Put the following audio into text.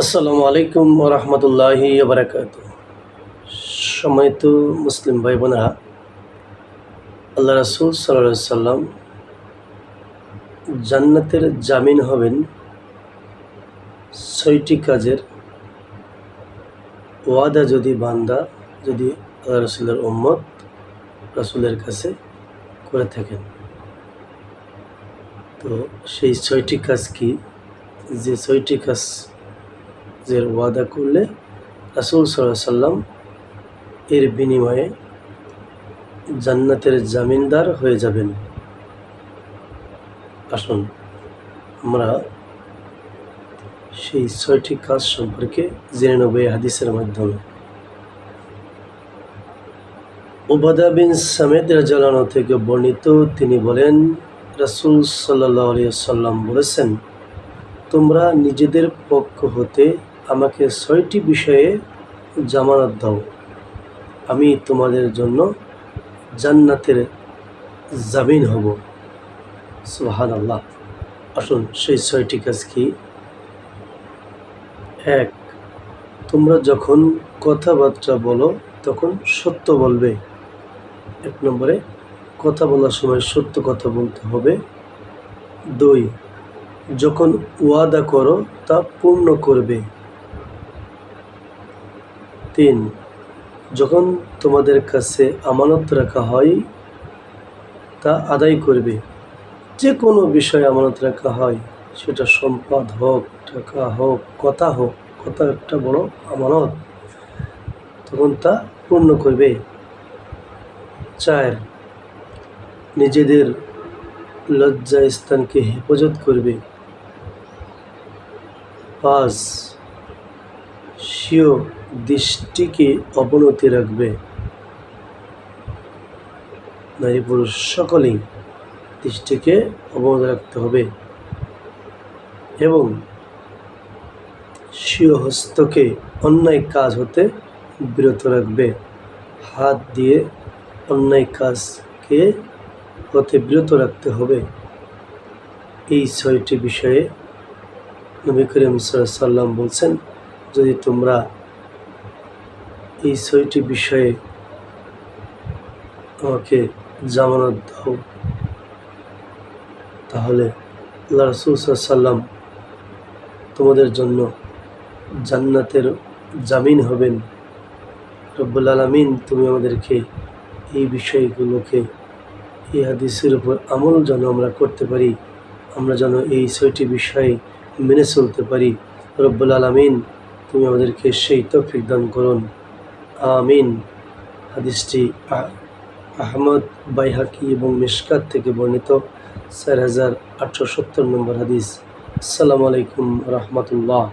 আসসালামু আলাইকুম রহমতুল্লাহি বারাকাত। সম্মানিত মুসলিম ভাই বোনেরা, আল্লাহ রাসূল সাল্লাল্লাহু আলাইহি সাল্লাম জান্নাতের জামিন হবেন ৬টি কাজের ওয়াদা যদি বান্দা যদি আল্লাহ রাসূলের উম্মত রাসূলের কাছে করে থাকেন। তো সেই ৬টি কাজ কি? যে ৬টি কাজের ওয়াদা করলে রাসূল সাল্লাল্লাহু আলাইহি সাল্লাম এর বিনিময়ে জান্নাতের জামিনদার হয়ে যাবেন। আসুন আমরা সেই ৬টি কাজ সম্পর্কে জেনে নেব এই হাদিসের মাধ্যমে। উবাদা বিন সামিত রাদিয়াল্লাহু আনহু থেকে বর্ণিত, তিনি বলেন, রাসূল সাল্লাল্লাহু আলাইহি ওয়াসাল্লাম বলেছেন, তোমরা নিজেদের পক্ষ হতে আমাকে ৬টি বিষয়ে জামানত দাও, আমি তোমাদের জন্য জান্নাতের জামিন হব। সুবহানাল্লাহ। আসুন সেই ৬টি কাজ কি? ১. তোমরা যখন কথাবার্তা বলো তখন সত্য বলবে। ১ নম্বরে কথা বলার সময় সত্য কথা বলতে হবে। ২. যখন ওয়াদা করো তা পূর্ণ করবে। ৩. যখন তোমাদের কাছে আমানত রাখা হয় তা আদায় করবে। যে কোনো বিষয়ে আমানত রাখা হয়, সেটা সম্পদ হোক, টাকা হোক, কথা হোক, কথা একটা বড় আমানত, তখন তা পূর্ণ করবে। ৪. নিজেদের লজ্জা স্থানকে হেফাজত করবে। ৫. স্বীয় দৃষ্টিকে অবনতি রাখবে। নারী পুরুষ সকলেই দৃষ্টিকে অবনত রাখতে হবে এবং স্বীয় হস্তকে অন্যায় কাজ হতে বিরত রাখবে। হাত দিয়ে অন্যায় কাজকে হতে বিরত রাখতে হবে। এই ৬টি বিষয়ে নবী করিম সাল্লাল্লাহু আলাইহি সাল্লাম বলছেন, যদি তোমরা এই ৬টি বিষয়ে আমাকে জামানত দাও, তাহলে আল্লাহ রাসূল সাল্লাল্লাহু আলাইহি সাল্লাম তোমাদের জন্য জান্নাতের জামিন হবেন। রব্বুল আলামিন তুমি আমাদেরকে এই বিষয়গুলোকে, এই হাদিসের উপর আমল যেন আমরা করতে পারি, আমরা যেন এই ৬টি বিষয় মেনে চলতে পারি। রব্বুল আলামিন তুমি আমাদেরকে সেই তৌফিক দান করুন, আমিন। হাদিসটি আহমদ, বাইহাকি এবং মিশকাত থেকে বর্ণিত, ৪,৮৭০ নম্বর হাদিস। আসসালামু আলাইকুম রহমতুল্লাহ।